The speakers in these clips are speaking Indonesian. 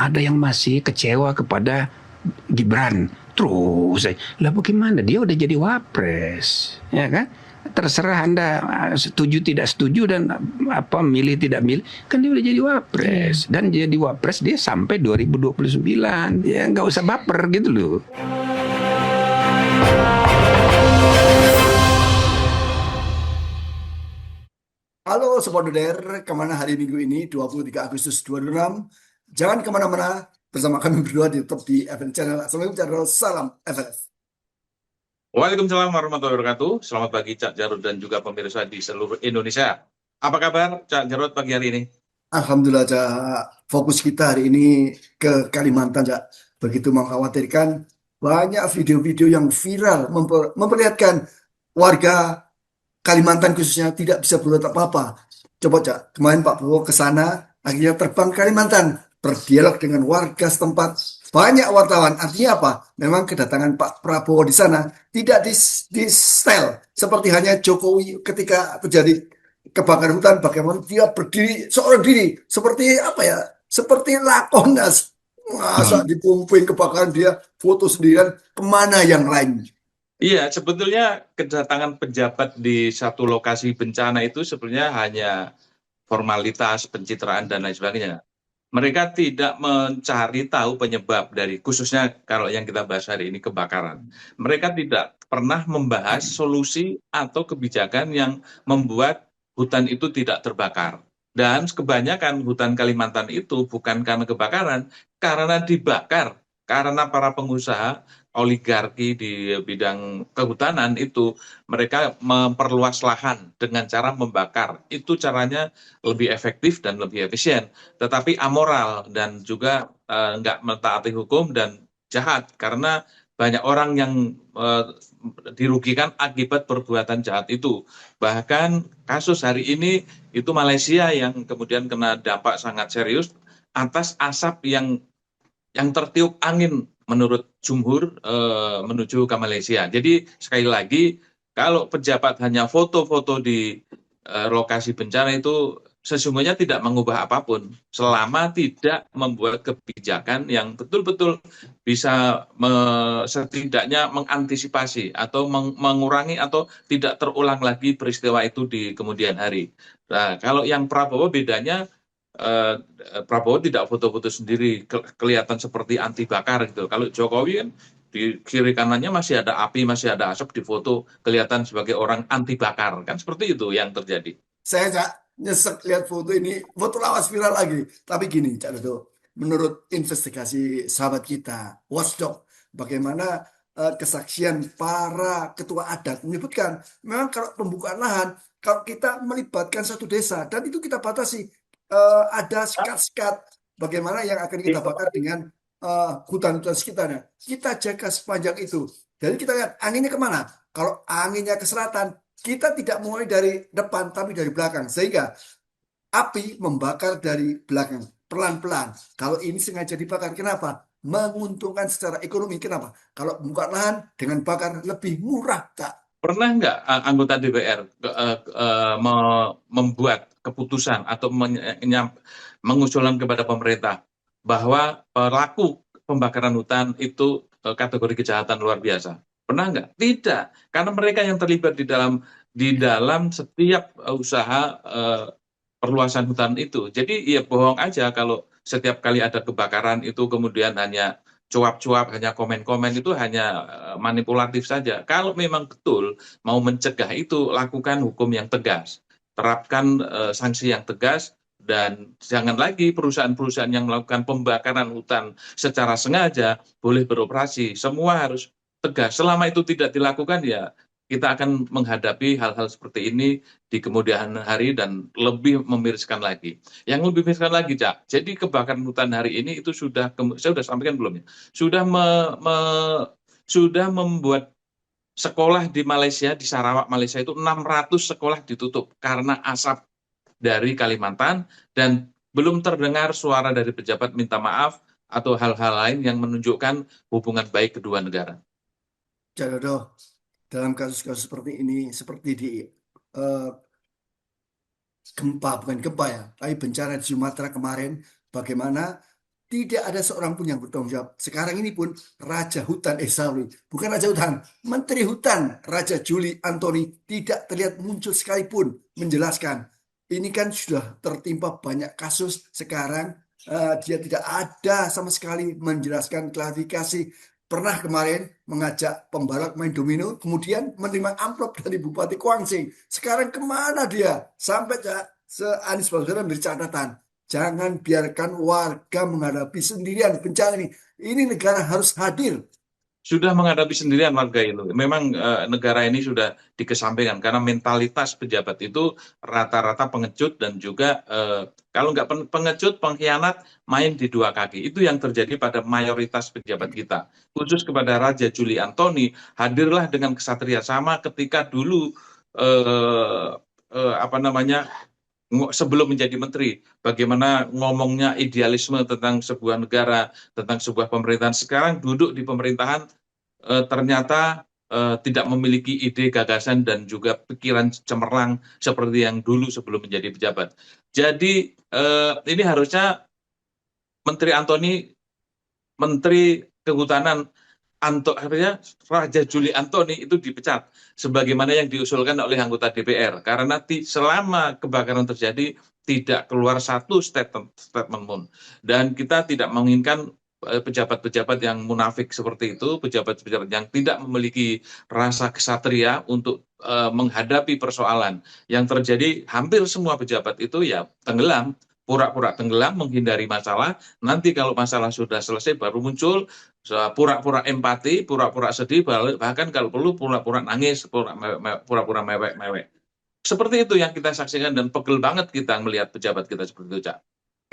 ada yang masih kecewa kepada Gibran. Terus, lah bagaimana? Dia udah jadi wapres, ya kan? Terserah Anda setuju tidak setuju dan apa milih tidak milih, kan dia udah jadi Iya. wapres dan jadi wapres dia sampai 2029. Ya nggak usah baper gitu loh. Halo Sobat Duder, kemana hari Minggu ini 23 Agustus 2026? Jangan kemana-mana, bersama kami berdua di tetap di FN Channel. Assalamualaikum channel, salam FNF. Waalaikumsalam warahmatullahi wabarakatuh. Selamat pagi Cak Jarod dan juga pemirsa di seluruh Indonesia. Apa kabar Cak Jarod pagi hari ini? Alhamdulillah, Cak. Fokus kita hari ini ke Kalimantan, Cak. Begitu mengkhawatirkan banyak video-video yang viral memperlihatkan warga Kalimantan khususnya tidak bisa berbuat apa-apa. Coba Cak, kemarin Pak Prabowo ke sana, akhirnya terbang ke Kalimantan, berdialog dengan warga setempat. Banyak wartawan, artinya apa? Memang kedatangan Pak Prabowo di sana tidak di style seperti hanya Jokowi ketika terjadi kebakaran hutan, bagaimana dia berdiri seorang diri, seperti apa ya? Seperti lakonas. Masa dipumping kebakaran dia foto sendirian, kemana yang lain? Iya, sebetulnya kedatangan pejabat di satu lokasi bencana itu sebenarnya hanya formalitas, pencitraan, dan lain sebagainya. Mereka tidak mencari tahu penyebab dari, khususnya kalau yang kita bahas hari ini kebakaran. Mereka tidak pernah membahas solusi atau kebijakan yang membuat hutan itu tidak terbakar. Dan kebanyakan hutan Kalimantan itu bukan karena kebakaran, karena dibakar. Karena para pengusaha oligarki di bidang kehutanan itu mereka memperluas lahan dengan cara membakar. Itu caranya lebih efektif dan lebih efisien, tetapi amoral dan juga nggak mentaati hukum dan jahat karena banyak orang yang dirugikan akibat perbuatan jahat itu. Bahkan kasus hari ini itu Malaysia yang kemudian kena dampak sangat serius atas asap yang tertiup angin menurut Jumhur menuju ke Malaysia. Jadi sekali lagi kalau pejabat hanya foto-foto di lokasi bencana itu sesungguhnya tidak mengubah apapun selama tidak membuat kebijakan yang betul-betul bisa setidaknya mengantisipasi atau mengurangi atau tidak terulang lagi peristiwa itu di kemudian hari. Nah, kalau yang Prabowo bedanya eh, Prabowo tidak foto-foto sendiri kelihatan seperti anti bakar gitu. Kalau Jokowi kan di kiri kanannya masih ada api, masih ada asap, di foto kelihatan sebagai orang anti bakar kan seperti itu yang terjadi. Saya Cak, nyesek lihat foto ini, foto lawas viral lagi. Tapi gini Cak Dodo, menurut investigasi sahabat kita, Watchdog, bagaimana kesaksian para ketua adat menyebutkan, memang kalau pembukaan lahan, kalau kita melibatkan satu desa, dan itu kita batasi, ada sekat-sekat, bagaimana yang akan kita bakar dengan hutan-hutan sekitarnya. Kita jaga sepanjang itu. Jadi kita lihat anginnya kemana? Kalau anginnya ke selatan, kita tidak mulai dari depan tapi dari belakang sehingga api membakar dari belakang pelan-pelan. Kalau ini sengaja dibakar, kenapa? Menguntungkan secara ekonomi. Kenapa? Kalau buka lahan dengan bakar lebih murah, tak? Pernah nggak anggota DPR membuat keputusan atau mengusulkan kepada pemerintah bahwa pelaku pembakaran hutan itu kategori kejahatan luar biasa? Pernah nggak? Tidak, karena mereka yang terlibat di dalam setiap usaha perluasan hutan itu. Jadi ya bohong aja kalau setiap kali ada kebakaran itu kemudian hanya cuap-cuap, hanya komen-komen, itu hanya manipulatif saja. Kalau memang betul mau mencegah itu, lakukan hukum yang tegas. Terapkan sanksi yang tegas, dan jangan lagi perusahaan-perusahaan yang melakukan pembakaran hutan secara sengaja boleh beroperasi. Semua harus tegas. Selama itu tidak dilakukan, ya kita akan menghadapi hal-hal seperti ini di kemudian hari dan lebih memiriskan lagi. Yang lebih memiriskan lagi, Cak. Jadi kebakaran hutan hari ini itu sudah, saya sudah sampaikan belum ya? Sudah membuat sekolah di Malaysia, di Sarawak, Malaysia itu 600 sekolah ditutup karena asap dari Kalimantan, dan belum terdengar suara dari pejabat minta maaf atau hal-hal lain yang menunjukkan hubungan baik kedua negara. Jadodo, dalam kasus-kasus seperti ini, seperti di eh, gempa, bukan gempa ya, tapi bencana di Sumatera kemarin, bagaimana tidak ada seorang pun yang bertanggung jawab. Sekarang ini pun Raja Hutan, sorry, bukan Raja Hutan, Menteri Hutan, Raja Juli Antoni tidak terlihat muncul sekalipun menjelaskan. Ini kan sudah tertimpa banyak kasus sekarang. Dia tidak ada sama sekali menjelaskan klarifikasi. Pernah kemarin mengajak pembalap main domino, kemudian menerima amplop dari Bupati Kuangsing. Sekarang kemana dia? Sampai Anies Baswedan beri catatan. Jangan biarkan warga menghadapi sendirian bencana ini. Ini negara harus hadir. Sudah menghadapi sendirian warga itu. Memang negara ini sudah dikesampingkan karena mentalitas pejabat itu rata-rata pengecut dan juga kalau nggak pengecut, pengkhianat, main di dua kaki. Itu yang terjadi pada mayoritas pejabat kita. Khusus kepada Raja Juli Antoni, hadirlah dengan kesatria sama ketika dulu apa namanya sebelum menjadi menteri, bagaimana ngomongnya idealisme tentang sebuah negara, tentang sebuah pemerintahan. Sekarang duduk di pemerintahan ternyata tidak memiliki ide, gagasan, dan juga pikiran cemerlang seperti yang dulu sebelum menjadi pejabat. Jadi ini harusnya Menteri Antoni, Menteri Kehutanan artinya Raja Juli Antoni itu dipecat sebagaimana yang diusulkan oleh anggota DPR karena selama kebakaran terjadi tidak keluar satu statement pun, dan kita tidak menginginkan pejabat-pejabat yang munafik seperti itu, pejabat-pejabat yang tidak memiliki rasa kesatria untuk menghadapi persoalan yang terjadi. Hampir semua pejabat itu ya tenggelam, pura-pura tenggelam, menghindari masalah. Nanti kalau masalah sudah selesai baru muncul pura-pura empati, pura-pura sedih, bahkan kalau perlu pura-pura nangis, pura-pura mewek-mewek. Seperti itu yang kita saksikan dan pegel banget kita melihat pejabat kita seperti itu, Cak.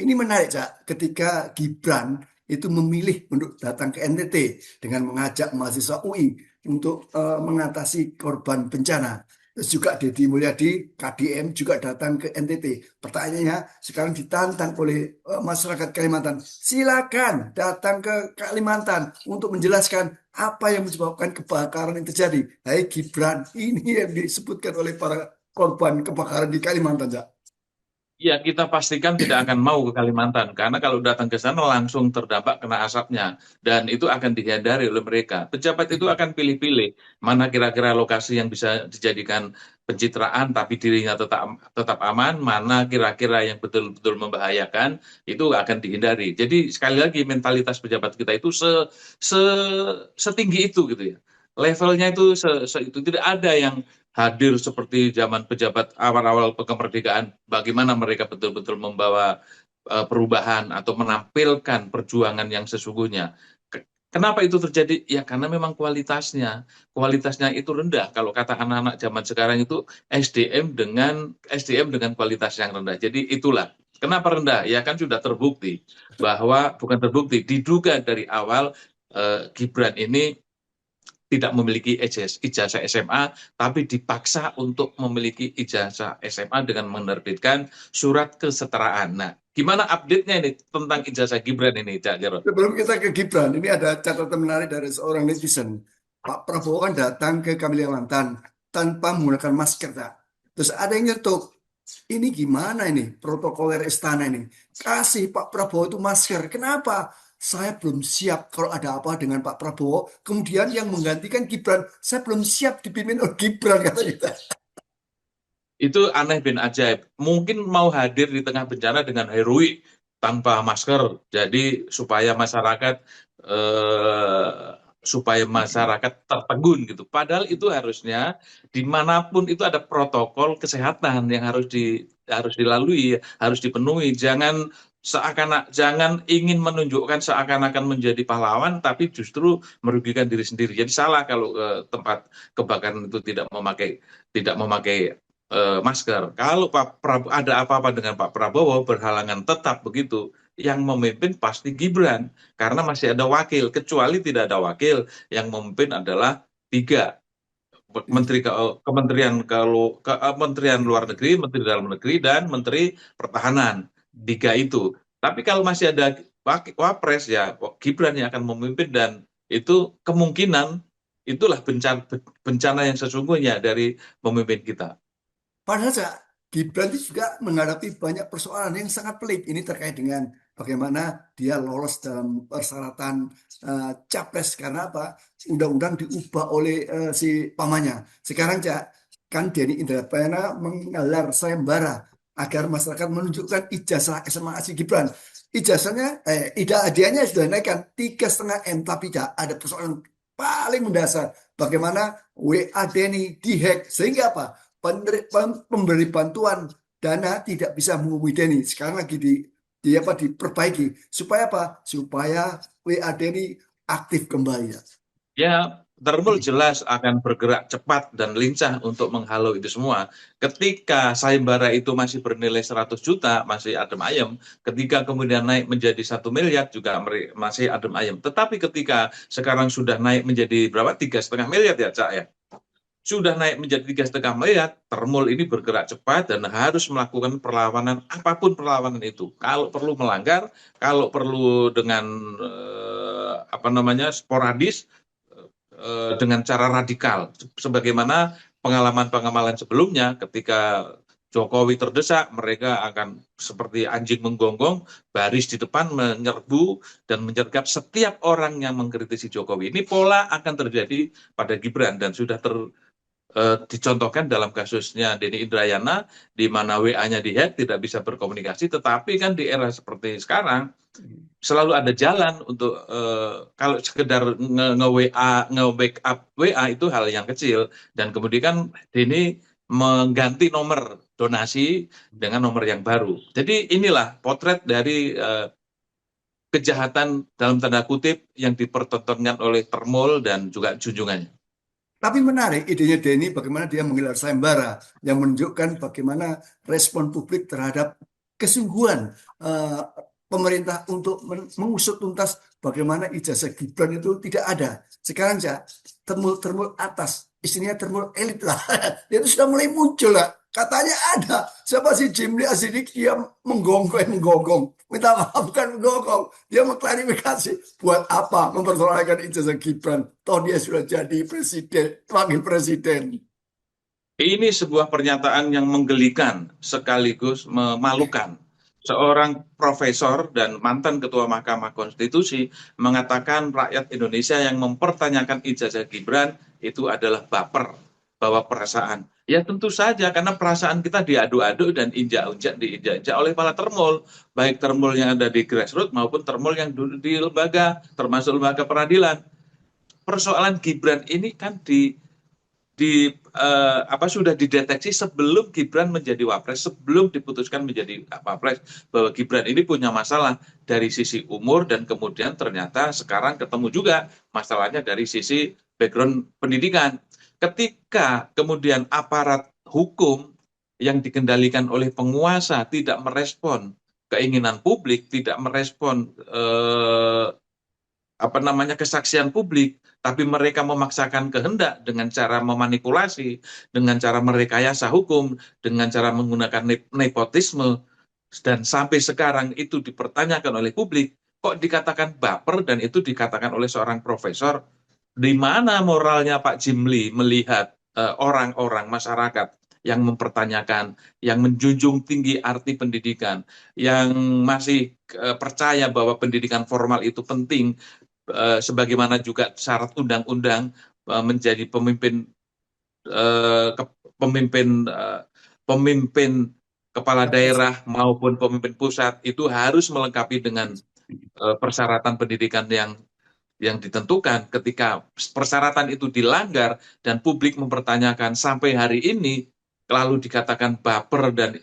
Ini menarik, Cak, ketika Gibran itu memilih untuk datang ke NTT dengan mengajak mahasiswa UI untuk mengatasi korban bencana. Terus juga Deddy Mulyadi, KDM juga datang ke NTT. Pertanyaannya sekarang ditantang oleh masyarakat Kalimantan. Silakan datang ke Kalimantan untuk menjelaskan apa yang menyebabkan kebakaran yang terjadi. Hai Gibran, ini yang disebutkan oleh para korban kebakaran di Kalimantan, Cak. Ya, kita pastikan tidak akan mau ke Kalimantan, karena kalau datang ke sana langsung terdampak kena asapnya, dan itu akan dihindari oleh mereka. Pejabat itu akan pilih-pilih, mana kira-kira lokasi yang bisa dijadikan pencitraan, tapi dirinya tetap aman, mana kira-kira yang betul-betul membahayakan, itu akan dihindari. Jadi sekali lagi mentalitas pejabat kita itu setinggi itu gitu ya. Levelnya itu itu tidak ada yang hadir seperti zaman pejabat awal-awal kemerdekaan, bagaimana mereka betul-betul membawa perubahan atau menampilkan perjuangan yang sesungguhnya. Kenapa itu terjadi? Ya karena memang kualitasnya itu rendah. Kalau kata anak-anak zaman sekarang itu SDM dengan kualitas yang rendah. Jadi itulah kenapa rendah. Ya kan sudah terbukti bahwa bukan terbukti, diduga dari awal Gibran ini tidak memiliki ijazah SMA, tapi dipaksa untuk memiliki ijazah SMA dengan menerbitkan surat kesetaraan. Nah, gimana update-nya ini tentang ijazah Gibran ini, Cak Jarod? Sebelum kita ke Gibran, ini ada catatan menarik dari seorang netizen. Pak Prabowo kan datang ke Kalimantan tanpa menggunakan masker, Kak. Terus ada yang nyetuk, ini gimana ini protokoler istana ini? Kasih Pak Prabowo itu masker. Kenapa? Saya belum siap kalau ada apa dengan Pak Prabowo. Kemudian yang menggantikan Gibran, saya belum siap dipimpin oleh Gibran, kata kita. Itu aneh bin ajaib. Mungkin mau hadir di tengah bencana dengan heroik tanpa masker. Jadi supaya masyarakat tertegun gitu. Padahal itu harusnya dimanapun itu ada protokol kesehatan yang harus dilalui, harus dipenuhi. Jangan ingin menunjukkan seakan-akan menjadi pahlawan, tapi justru merugikan diri sendiri. Jadi salah kalau tempat kebakaran itu tidak memakai masker. Kalau Pak Prabowo ada apa-apa dengan Pak Prabowo berhalangan tetap begitu, yang memimpin pasti Gibran karena masih ada wakil. Kecuali tidak ada wakil, yang memimpin adalah 3 Kementerian Luar Negeri, Menteri Dalam Negeri, dan Menteri Pertahanan. 3 itu. Tapi kalau masih ada wapres ya Gibran yang akan memimpin, dan itu kemungkinan itulah bencana yang sesungguhnya dari pemimpin kita. Padahal Gibran itu juga menghadapi banyak persoalan yang sangat pelik. Ini terkait dengan bagaimana dia lolos dalam persyaratan capres karena apa? Undang-undang diubah oleh si pamannya. Sekarang Cak, kan Denny Indrayana menggelar sayembara agar masyarakat menunjukkan ijazah SMA si Gibran. Ijazahnya, hadiahnya sudah naikkan 3,5 M, tapi Cak, ada persoalan paling mendasar. Bagaimana WA Denny dihack sehingga apa? Pemberi bantuan dana tidak bisa menghubungi Denny. Sekarang lagi diperbaiki supaya apa? Supaya WA Denny aktif kembali ya. Ya, Thermal jelas akan bergerak cepat dan lincah untuk menghalau itu semua. Ketika sayembara itu masih bernilai 100 juta, masih adem ayem. Ketika kemudian naik menjadi 1 miliar, juga masih adem ayem. Tetapi ketika sekarang sudah naik menjadi berapa? 3,5 miliar ya, Cak ya? Sudah naik menjadi 3,5 miliar, Thermal ini bergerak cepat dan harus melakukan perlawanan, apapun perlawanan itu. Kalau perlu melanggar, kalau perlu dengan sporadis, dengan cara radikal, sebagaimana pengalaman-pengalaman sebelumnya ketika Jokowi terdesak, mereka akan seperti anjing menggonggong, baris di depan menyerbu dan menyergap setiap orang yang mengkritisi Jokowi. Ini pola akan terjadi pada Gibran dan sudah dicontohkan dalam kasusnya Denny Indrayana, di mana WA-nya dihack, tidak bisa berkomunikasi, tetapi kan di era seperti sekarang, selalu ada jalan untuk kalau sekedar nge-WA, nge-backup WA itu hal yang kecil. Dan kemudian kan Denny mengganti nomor donasi dengan nomor yang baru. Jadi inilah potret dari kejahatan dalam tanda kutip yang dipertontonkan oleh Thermal dan juga junjungannya. Tapi menarik idenya Denny bagaimana dia menggelar sayembara yang menunjukkan bagaimana respon publik terhadap kesungguhan eh, pemerintah untuk mengusut tuntas bagaimana ijazah Gibran itu tidak ada. Sekarang Cak, termul atas, istrinya termul elit lah. Dia itu sudah mulai muncul lah. Katanya ada. Siapa sih Jimli Asidik dia menggonggong. Minta maaf bukan menggonggong. Dia mengklarifikasi buat apa mempersoalkan ijazah Gibran. Toh dia sudah jadi presiden, wakil presiden. Ini sebuah pernyataan yang menggelikan sekaligus memalukan. Seorang profesor dan mantan ketua Mahkamah Konstitusi mengatakan rakyat Indonesia yang mempertanyakan ijazah Gibran itu adalah baper, bawa perasaan. Ya tentu saja, karena perasaan kita diadu-adu dan diinjak-injak oleh para Thermal, baik Thermal yang ada di grassroots maupun Thermal yang di lembaga, termasuk lembaga peradilan. Persoalan Gibran ini kan sudah dideteksi sebelum Gibran menjadi wapres, sebelum diputuskan menjadi wapres, bahwa Gibran ini punya masalah dari sisi umur, dan kemudian ternyata sekarang ketemu juga masalahnya dari sisi background pendidikan. Ketika kemudian aparat hukum yang dikendalikan oleh penguasa tidak merespon keinginan publik, tidak merespon kesaksian publik, tapi mereka memaksakan kehendak dengan cara memanipulasi, dengan cara merekayasa hukum, dengan cara menggunakan nepotisme, dan sampai sekarang itu dipertanyakan oleh publik, kok dikatakan baper, dan itu dikatakan oleh seorang profesor. Di mana moralnya Pak Jimli melihat orang-orang masyarakat yang mempertanyakan, yang menjunjung tinggi arti pendidikan, yang masih percaya bahwa pendidikan formal itu penting, sebagaimana juga syarat undang-undang menjadi pemimpin kepala daerah maupun pemimpin pusat itu harus melengkapi dengan persyaratan pendidikan yang ditentukan. Ketika persyaratan itu dilanggar dan publik mempertanyakan sampai hari ini, lalu dikatakan baper dan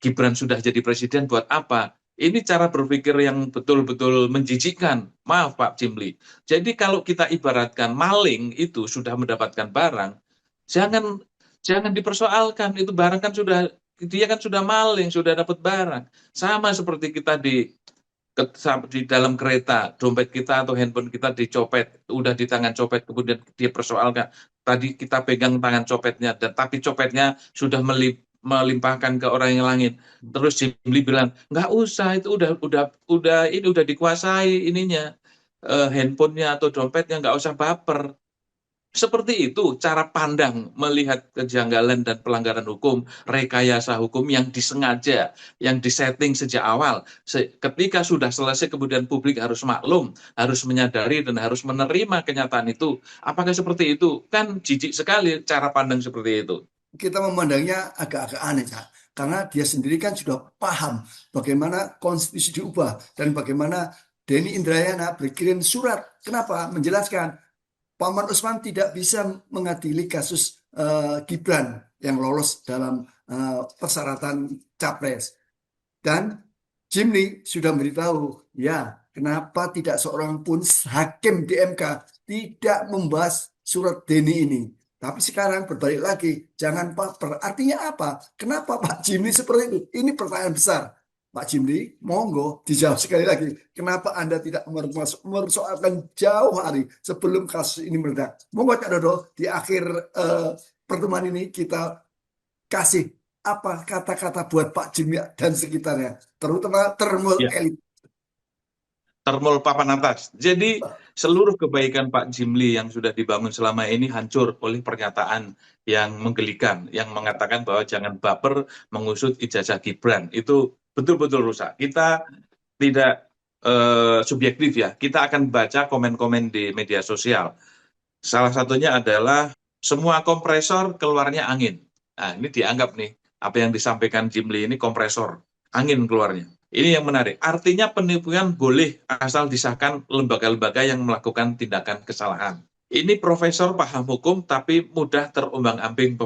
Gibran sudah jadi presiden buat apa? Ini cara berpikir yang betul-betul menjijikkan. Maaf Pak Jimli. Jadi kalau kita ibaratkan maling itu sudah mendapatkan barang, jangan dipersoalkan. Itu barang kan dia kan sudah maling, sudah dapat barang. Sama seperti kita di dalam kereta, dompet kita atau handphone kita dicopet, udah di tangan copet, kemudian dia persoalkan. Tadi kita pegang tangan copetnya, tapi copetnya sudah melimpahkan ke orang yang lain. Terus Jimli bilang, nggak usah, itu udah dikuasai ininya, handphonenya atau dompetnya, nggak usah baper. Seperti itu cara pandang melihat kejanggalan dan pelanggaran hukum, rekayasa hukum yang disengaja, yang disetting sejak awal. Ketika sudah selesai kemudian publik harus maklum, harus menyadari dan harus menerima kenyataan itu. Apakah seperti itu? Kan jijik sekali cara pandang seperti itu. Kita memandangnya agak-agak aneh, Cak. Karena dia sendiri kan sudah paham bagaimana konstitusi diubah dan bagaimana Denny Indrayana berkirim surat. Kenapa? Menjelaskan Paman Usman tidak bisa mengadili kasus Gibran yang lolos dalam persyaratan capres. Dan Jimli sudah memberitahu, ya, kenapa tidak seorang pun hakim di MK tidak membahas surat Denny ini. Tapi sekarang berbalik lagi, jangan baper. Artinya apa? Kenapa Pak Jimli seperti itu? Ini pertanyaan besar. Pak Jimli, monggo dijawab sekali lagi. Kenapa Anda tidak mempersoalkan jauh hari sebelum kasus ini meledak? Monggo Cak Dodo, di akhir pertemuan ini kita kasih apa kata-kata buat Pak Jimli dan sekitarnya, terutama termul elit. Termul papan atas. Jadi seluruh kebaikan Pak Jimli yang sudah dibangun selama ini hancur oleh pernyataan yang menggelikan, yang mengatakan bahwa jangan baper mengusut ijazah Gibran. Itu betul-betul rusak. Kita tidak subjektif ya. Kita akan baca komen-komen di media sosial. Salah satunya adalah semua kompresor keluarnya angin. Nah, ini dianggap nih apa yang disampaikan Jimli ini kompresor, angin keluarnya. Ini yang menarik. Artinya penipuan boleh asal disahkan lembaga-lembaga yang melakukan tindakan kesalahan. Ini profesor paham hukum tapi mudah terombang-ambing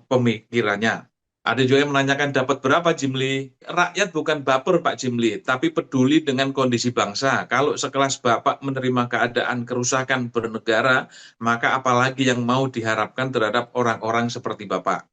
pemikirannya. Ada juga yang menanyakan dapat berapa Jimli? Rakyat bukan baper Pak Jimli, tapi peduli dengan kondisi bangsa. Kalau sekelas Bapak menerima keadaan kerusakan bernegara, maka apalagi yang mau diharapkan terhadap orang-orang seperti Bapak.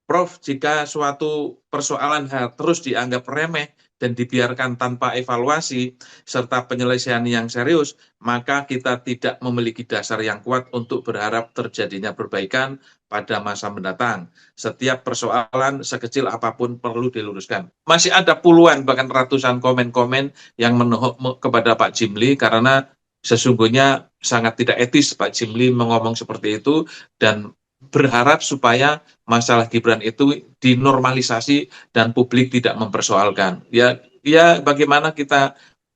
Prof, jika suatu persoalan terus dianggap remeh dan dibiarkan tanpa evaluasi serta penyelesaian yang serius, maka kita tidak memiliki dasar yang kuat untuk berharap terjadinya perbaikan pada masa mendatang. Setiap persoalan sekecil apapun perlu diluruskan. Masih ada puluhan bahkan ratusan komen-komen yang menohok kepada Pak Jimli karena sesungguhnya sangat tidak etis Pak Jimli mengomong seperti itu dan berharap supaya masalah Gibran itu dinormalisasi dan publik tidak mempersoalkan. Ya bagaimana kita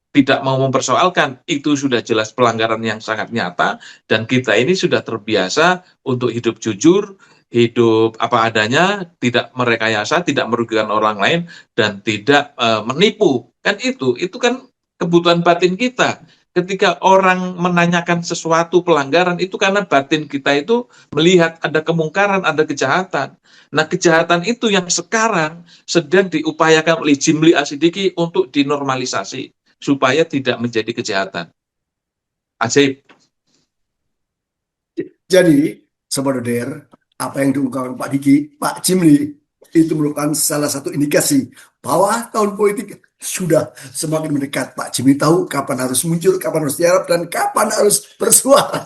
tidak mau mempersoalkan, itu sudah jelas pelanggaran yang sangat nyata dan kita ini sudah terbiasa untuk hidup jujur, hidup apa adanya, tidak merekayasa, tidak merugikan orang lain dan tidak menipu. Kan itu kan kebutuhan batin kita. Ketika orang menanyakan sesuatu pelanggaran itu karena batin kita itu melihat ada kemungkaran, ada kejahatan. Nah, kejahatan itu yang sekarang sedang diupayakan oleh Jimli Asidiki untuk dinormalisasi supaya tidak menjadi kejahatan. Ajaib. Jadi, Sobat Doder, apa yang diungkapkan Pak Diki, Pak Jimli itu merupakan salah satu indikasi bahwa tahun politik sudah semakin mendekat. Pak Jimli tahu kapan harus muncul, kapan harus diharap, dan kapan harus bersuara.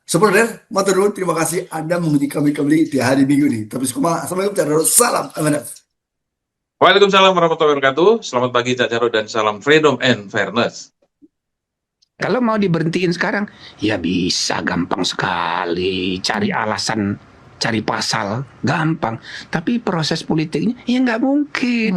Sebenarnya, matur nuwun, terima kasih Anda mengikuti kami kembali di hari Minggu ini. Tapi assalamualaikum, salam amanat. Waalaikumsalam warahmatullahi wabarakatuh. Selamat pagi Cak Jarod dan salam freedom and fairness. Kalau mau diberhentiin sekarang, ya bisa, gampang sekali. Cari alasan, cari pasal, gampang. Tapi proses politiknya, ya nggak mungkin.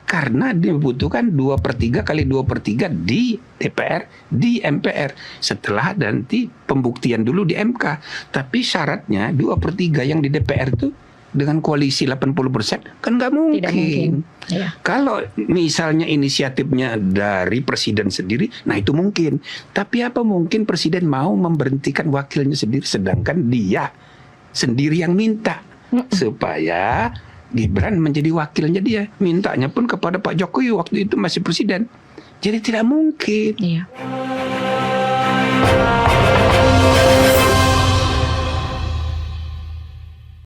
Karena dibutuhkan 2/3 kali 2/3 di DPR, di MPR. Setelah nanti pembuktian dulu di MK. Tapi syaratnya 2/3 yang di DPR itu dengan koalisi 80% kan nggak mungkin. Tidak mungkin. Ya. Kalau misalnya inisiatifnya dari presiden sendiri, nah itu mungkin. Tapi apa mungkin presiden mau memberhentikan wakilnya sendiri sedangkan dia sendiri yang minta supaya Gibran menjadi wakilnya dia. Mintanya pun kepada Pak Jokowi waktu itu masih presiden. Jadi tidak mungkin. Iya.